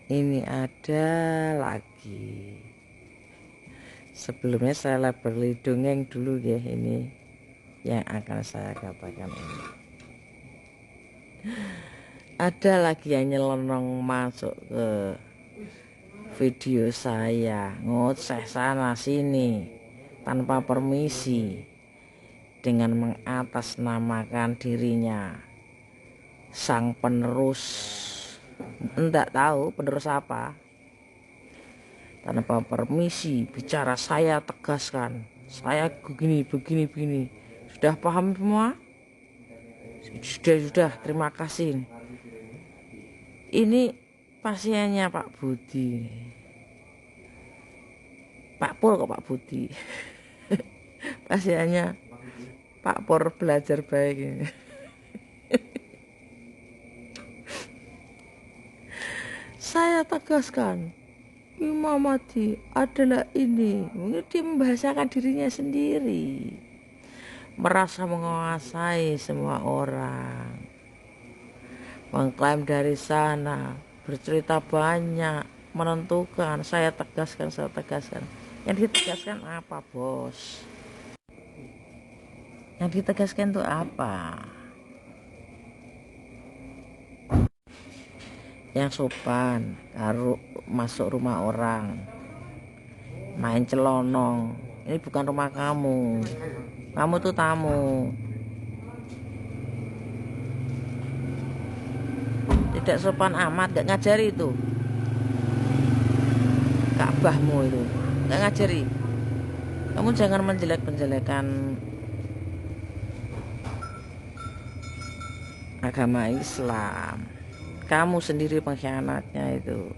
Ini ada lagi. Sebelumnya saya beri dongeng dulu ya, ini yang akan saya katakan ini. Ada lagi yang nyelonong masuk ke video saya, ngoceh sana sini tanpa permisi, dengan mengatasnamakan dirinya sang penerus. Enggak tahu penerus apa. Tanpa permisi bicara, saya tegaskan, saya begini. Sudah paham semua? Sudah, terima kasih. Ini pasiennya Pak Budi. Pak Pur kok Pak Budi. Pasiennya Pak Pur belajar baik ini. Saya tegaskan, Imam Mahdi adalah ini. Mungkin dia membahasakan dirinya sendiri, merasa menguasai semua orang, mengklaim dari sana, bercerita banyak, menentukan. Saya tegaskan. Yang ditegaskan apa, bos? Yang ditegaskan itu apa? Yang sopan, masuk rumah orang, main celonong. Ini bukan rumah kamu. Kamu tuh tamu. Tidak sopan amat, gak ngajari itu. Ka'bahmu itu gak ngajari. Kamu jangan menjelek-jelekan agama Islam. Kamu sendiri pengkhianatnya itu.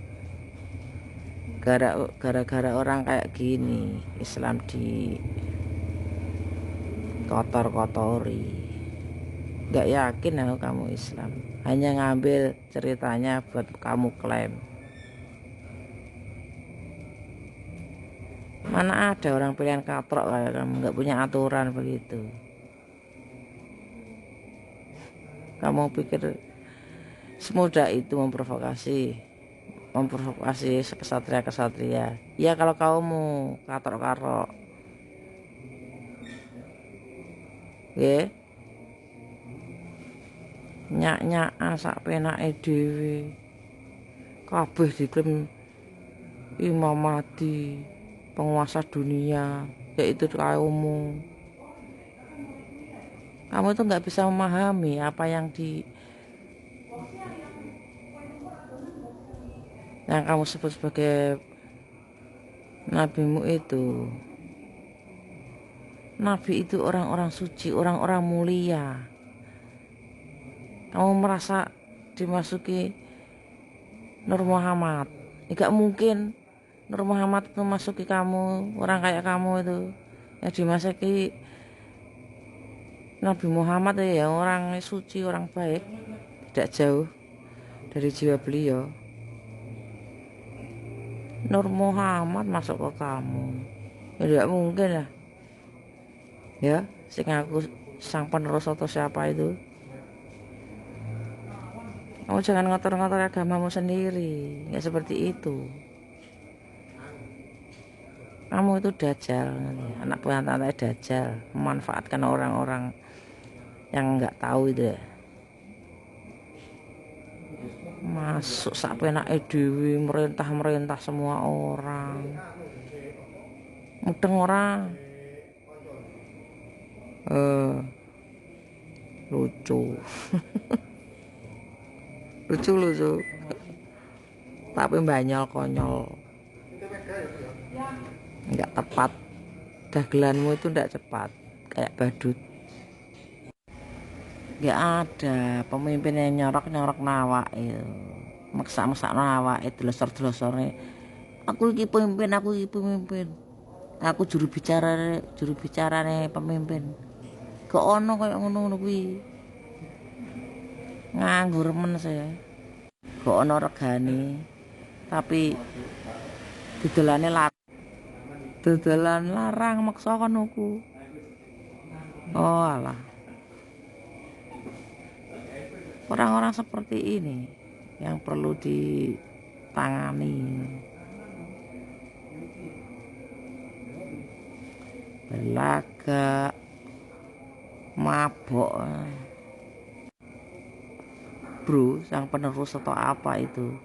Gara-gara orang kayak gini Islam di kotor-kotori. Gak yakin aku kamu Islam, hanya ngambil ceritanya buat kamu klaim. Mana ada orang pilihan katrok kayak kamu, gak punya aturan begitu. Kamu pikir semudah itu memprovokasi kesatria. Ya kalau kamu katrok-katrok ya nyak-nyakan sak penake dhewe, kabeh diklaim Imam Mahdi penguasa dunia, yaitu kaummu. Kamu itu nggak bisa memahami apa yang kamu sebut sebagai nabimu itu. Nabi itu orang-orang suci, orang-orang mulia. Kamu merasa dimasuki Nur Muhammad, nggak mungkin. Nur Muhammad itu masuki kamu, orang kayak kamu itu yang dimasuki Nabi Muhammad ya orang suci, orang baik, tidak jauh dari jiwa beliau. Nur Muhammad masuk ke kamu, ya tidak mungkin lah. Ya, sing aku sang penerus atau siapa itu. Kamu jangan ngotor-ngotor agamamu sendiri, nggak seperti itu. Kamu itu dajjal, anak buah tante dajjal, memanfaatkan orang-orang yang nggak tahu itu ya. Masuk sak penake dhewe, merintah semua orang. Mudeng orang. Lucu. lucu tapi banyol konyol, nggak tepat. Dagelanmu itu nggak cepat kayak badut. Nggak ada pemimpin yang nyorok nawak itu, maksa nawak itu delosor-delosornya. Aku iki pemimpin, aku juru bicara nih pemimpin. Kok ono kayak ngono kuwi, nganggur men saya. Kok ono regane tapi dodolan larang maksa kan aku. Oh alah, orang-orang seperti ini yang perlu tangani. Belaga, mabok, bro, yang penerus atau apa itu?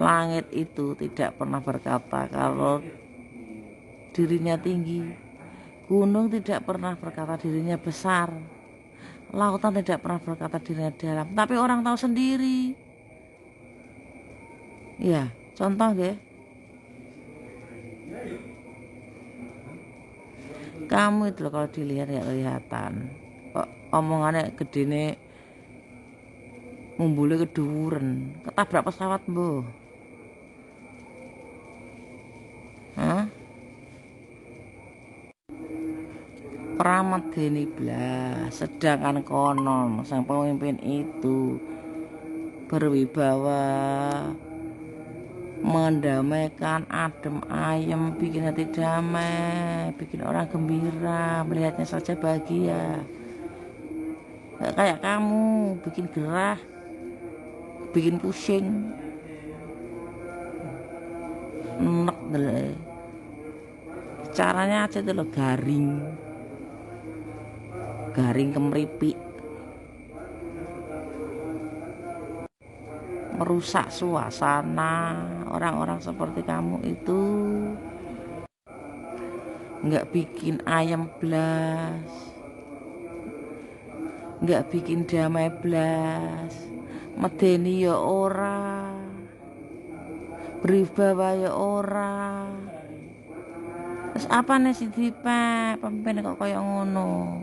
Langit itu tidak pernah berkata kalau dirinya tinggi, gunung tidak pernah berkata dirinya besar, lautan tidak pernah berkata dirinya dalam, tapi orang tahu sendiri. Ya, contoh ya, kamu itu loh, kalau dilihat ya kelihatan omongannya gede nih, ngumbulnya keduren, ketabrak pesawat mbah. Hah? Keramat gini blas, sedangkan konon sang pemimpin itu berwibawa, mendamaikan, adem ayem, bikin hati damai, bikin orang gembira, melihatnya saja bahagia. Gak kayak kamu, bikin gerah, bikin pusing, enek deh. Caranya aja tuh lo garing kemeripik, merusak suasana. Orang-orang seperti kamu itu nggak bikin ayam blas, nggak bikin damai blas, medeni ya ora, beribawa ya ora. Terus apa nih si Dipa pemimpin kok kayak ngono?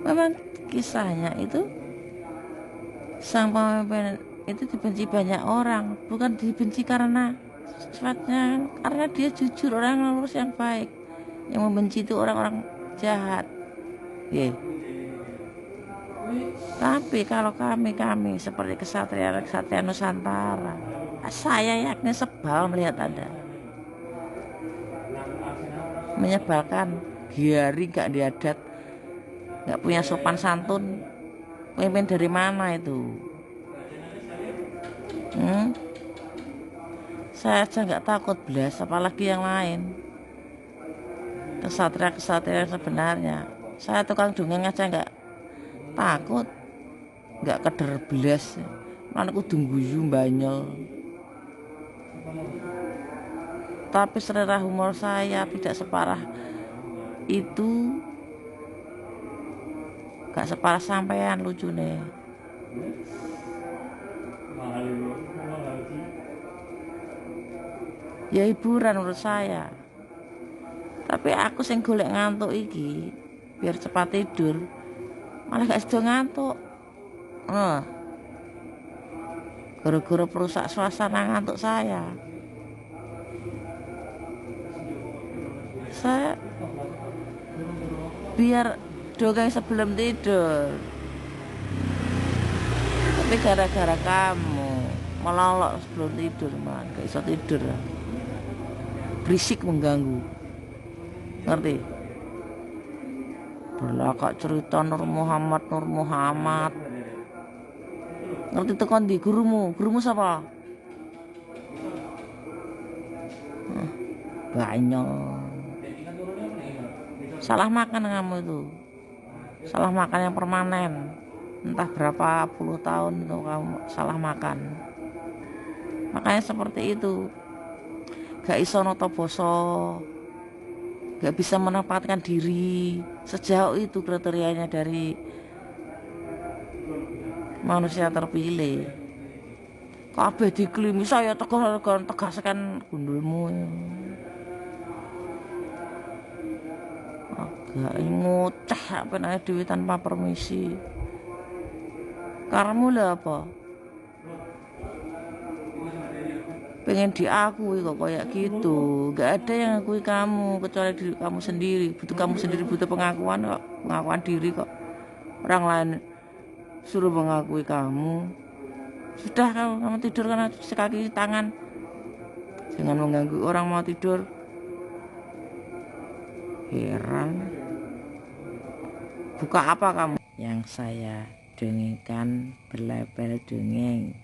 Memang kisahnya itu sang pemimpin itu dibenci banyak orang, bukan dibenci karena sifatnya, karena dia jujur, orang yang lurus, yang baik. Yang membenci itu orang-orang jahat. Yeah. Tapi kalau kami seperti kesatria Nusantara, saya yakin sebal melihat Anda. Menyebalkan, giari gak diadat, gak punya sopan santun. Pemimpin dari mana itu? Saya aja nggak takut blas, apalagi yang lain. Kesatria sebenarnya. Saya tukang dongeng aja nggak takut, nggak keder blas. Mana kudu guyu banyol. Tapi selera humor saya tidak separah itu, nggak separah sampean lucu nih. Ya hiburan menurut saya. Tapi aku sing golek ngantuk iki biar cepat tidur, malah gak sedo ngantuk. Gara-gara perusak suasana ngantuk saya biar dongeng sebelum tidur. Tapi gara-gara kamu melolok sebelum tidur, man, gak bisa tidur. Berisik, mengganggu, ngerti? Berlakak cerita Nur Muhammad, ngerti tekan di gurumu siapa? Banyak. Salah makan kamu itu, salah makan yang permanen. Entah berapa puluh tahun itu kamu salah makan. Makanya seperti itu, gak iso noto boso, gak bisa menempatkan diri. Sejauh itu kriterianya dari manusia terpilih. Kabeh diklimi saya tegaskan gundulmu. Agak ngoceh apa namanya dewi tanpa permisi. Karmu lah apa? Pengen diakui kok kayak gitu. Gak ada yang akui kamu kecuali diri kamu sendiri. Kamu sendiri butuh pengakuan kok, pengakuan diri kok. Orang lain suruh mengakui kamu. Sudah kamu tidur karena sekaki tangan. Jangan mengganggu orang mau tidur. Heran. Buka apa kamu? Yang saya dongengkan berlabel dongeng.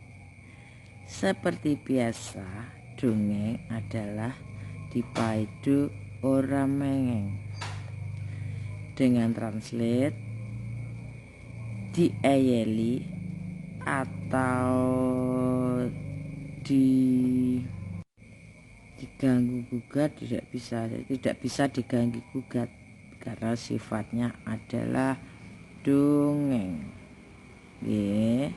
Seperti biasa, dongeng adalah dipaidu ora mengeng. Dengan translate, diayeli atau diganggu gugat tidak bisa diganggu gugat karena sifatnya adalah dongeng. Nggih.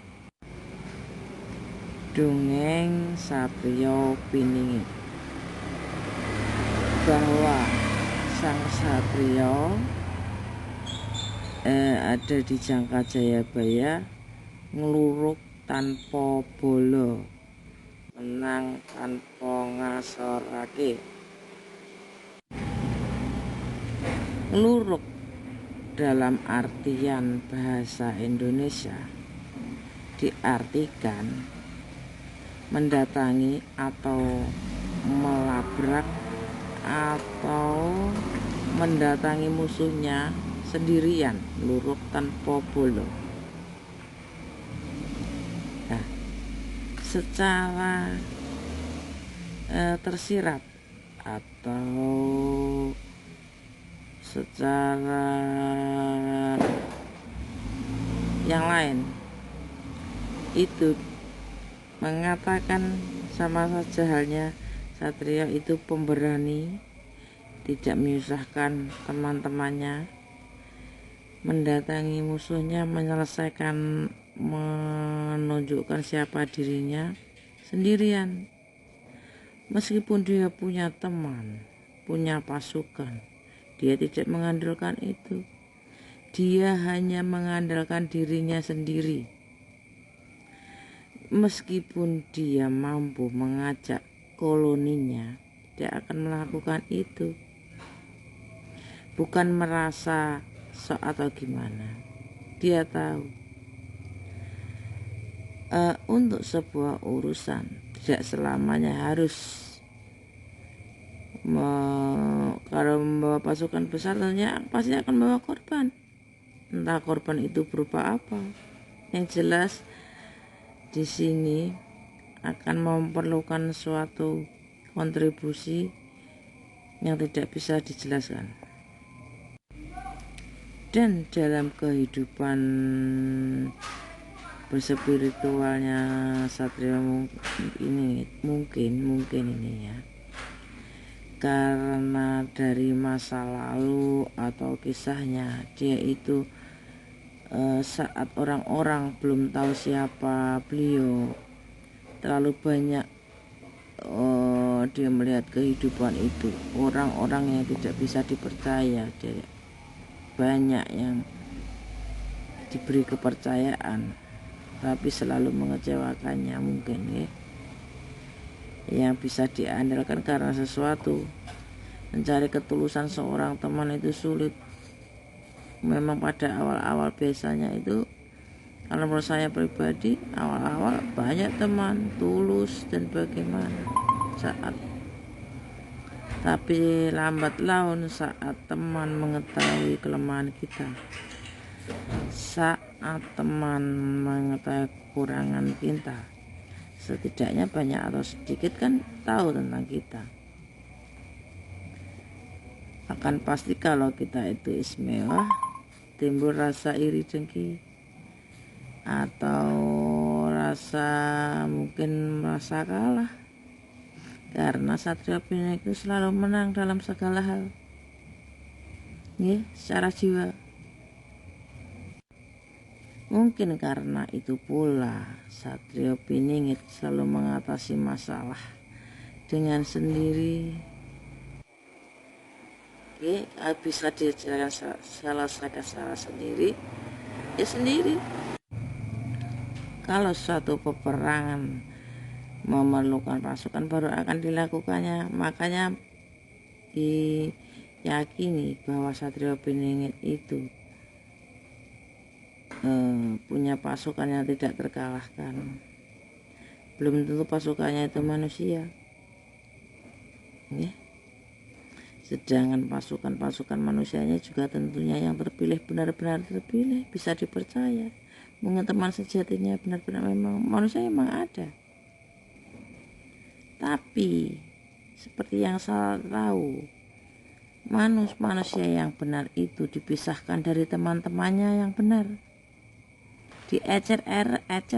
Dongeng Satriya Piningit. Bahwa sang Satriya ada di Jangka Jayabaya ngluruk tanpa bala, menang tanpa ngasorake. Ngluruk dalam artian bahasa Indonesia diartikan mendatangi atau melabrak atau mendatangi musuhnya sendirian, luruk tanpa bolo. Nah, secara tersirat atau secara yang lain itu mengatakan sama saja halnya Satria itu pemberani, tidak menyusahkan teman-temannya, mendatangi musuhnya, menyelesaikan, menunjukkan siapa dirinya sendirian. Meskipun dia punya teman, punya pasukan, dia tidak mengandalkan itu. Dia hanya mengandalkan dirinya sendiri. Meskipun dia mampu mengajak koloninya, dia akan melakukan itu. Bukan merasa sok atau gimana. Dia tahu untuk sebuah urusan tidak selamanya harus kalau membawa pasukan besar tentunya pasti akan membawa korban. Entah korban itu berupa apa. Yang jelas di sini akan memerlukan suatu kontribusi yang tidak bisa dijelaskan. Dan dalam kehidupan berspiritualnya Satria ini mungkin ini ya, karena dari masa lalu atau kisahnya dia itu saat orang-orang belum tahu siapa beliau, terlalu banyak dia melihat kehidupan itu, orang-orang yang tidak bisa dipercaya, banyak yang diberi kepercayaan tapi selalu mengecewakannya mungkin ya. Yang bisa diandalkan karena sesuatu. Mencari ketulusan seorang teman itu sulit. Memang pada awal-awal biasanya itu, kalau menurut saya pribadi, awal-awal banyak teman tulus dan bagaimana tapi lambat laun saat teman mengetahui kelemahan kita, saat teman mengetahui kekurangan kita, setidaknya banyak atau sedikit kan tahu tentang kita, akan pasti kalau kita itu istimewa, timbul rasa iri dengki atau rasa mungkin merasa kalah, karena Satria Piningit itu selalu menang dalam segala hal ya, secara jiwa. Mungkin karena itu pula Satria Piningit selalu mengatasi masalah dengan sendiri. Oke, bisa diselesaikan secara sendiri, ya sendiri. Kalau suatu peperangan memerlukan pasukan baru akan dilakukannya, makanya diyakini bahwa Satria Piningit itu punya pasukan yang tidak terkalahkan. Belum tentu pasukannya itu manusia ya. Sedangkan pasukan manusianya juga tentunya yang terpilih, benar-benar terpilih, bisa dipercaya, Mungkin teman sejatinya benar-benar memang manusia memang ada. Tapi seperti yang saya tahu, manusia yang benar itu dipisahkan dari teman-temannya yang benar. Diecer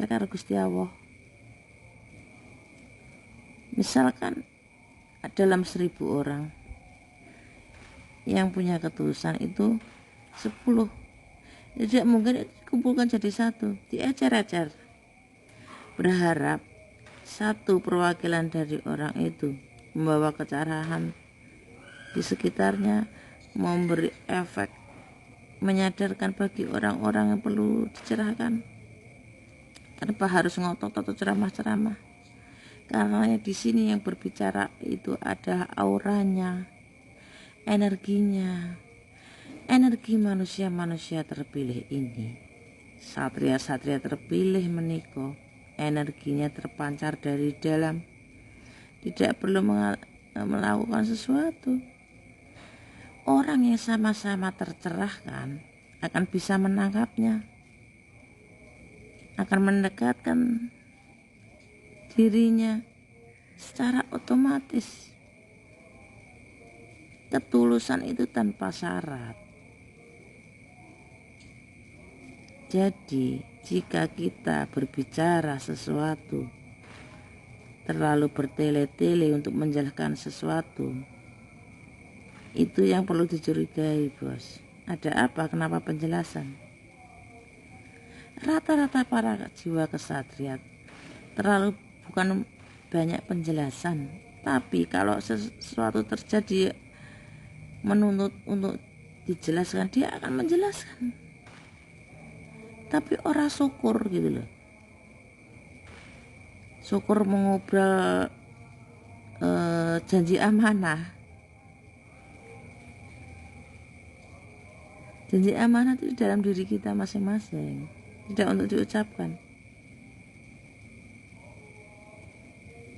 karo Gusti Allah. Misalkan dalam 1000 orang yang punya ketulusan itu 10, tidak mungkin dikumpulkan jadi satu, diecer-ecer. Berharap satu perwakilan dari orang itu membawa kecerahan di sekitarnya, memberi efek menyadarkan bagi orang-orang yang perlu dicerahkan tanpa harus ngotot atau ceramah-ceramah. Karena di sini yang berbicara itu adalah auranya, energinya, energi manusia-manusia terpilih ini. Satria-satria terpilih meniko, energinya terpancar dari dalam, tidak perlu melakukan sesuatu. Orang yang sama-sama tercerahkan akan bisa menangkapnya, akan mendekatkan dirinya secara otomatis. Ketulusan itu tanpa syarat. Jadi jika kita berbicara sesuatu, terlalu bertele-tele untuk menjelaskan sesuatu, itu yang perlu dicurigai, bos. Ada apa? Kenapa penjelasan? Rata-rata para jiwa kesatria terlalu bukan banyak penjelasan, tapi kalau sesuatu terjadi menuntut untuk dijelaskan, dia akan menjelaskan. Tapi orang syukur gitu loh. Syukur mengobrol janji amanah. Janji amanah itu di dalam diri kita masing-masing, tidak untuk diucapkan.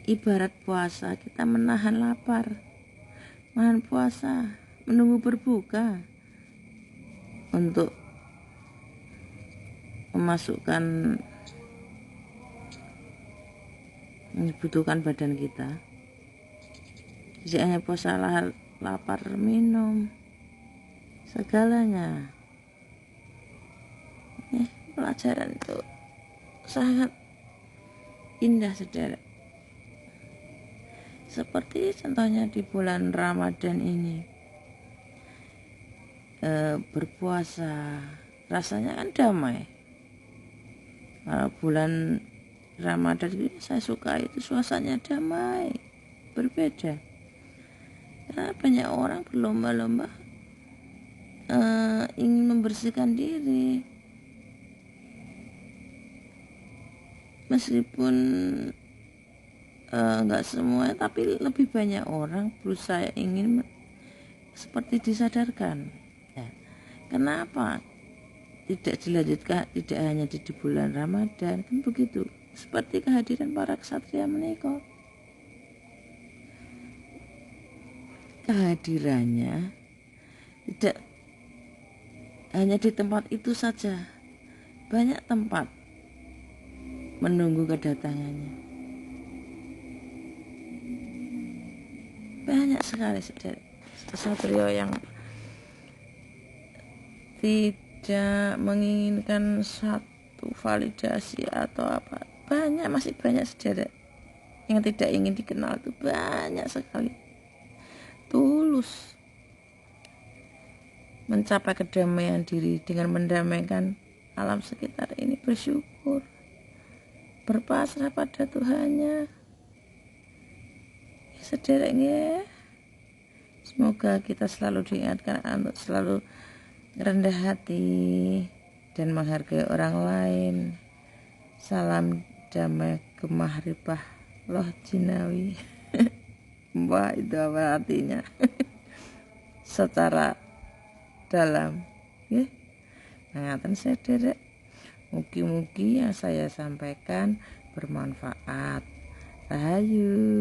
Ibarat puasa, kita menahan lapar, menahan puasa, menunggu berbuka untuk memasukkan yang dibutuhkan badan kita. Jadi hanya puasa lapar, minum, segalanya. Pelajaran itu sangat indah, saudara. Seperti contohnya di bulan Ramadan ini, berpuasa rasanya kan damai. Bulan Ramadan ini saya suka itu suasananya damai, berbeda. Karena banyak orang berlomba-lomba ingin membersihkan diri, meskipun enggak semua, tapi lebih banyak orang berusaha ingin seperti disadarkan. Ya. Kenapa tidak dilanjutkan, tidak hanya di bulan Ramadan, kan begitu. Seperti kehadiran para ksatria menika, kehadirannya tidak hanya di tempat itu saja, banyak tempat menunggu kedatangannya. Banyak sekali ksatria yang tidak menginginkan satu validasi atau apa. Masih banyak saudara yang tidak ingin dikenal, itu banyak sekali. Tulus mencapai kedamaian diri dengan mendamaikan alam sekitar ini, bersyukur, berpasrah pada Tuhannya. Saudara, semoga kita selalu diingatkan untuk selalu rendah hati dan menghargai orang lain. Salam damai kemahribah loh jinawi. Mbak, itu apa artinya? Secara dalam, ya. Ngatan saudara, mugi-mugi yang saya sampaikan bermanfaat. Rahayu.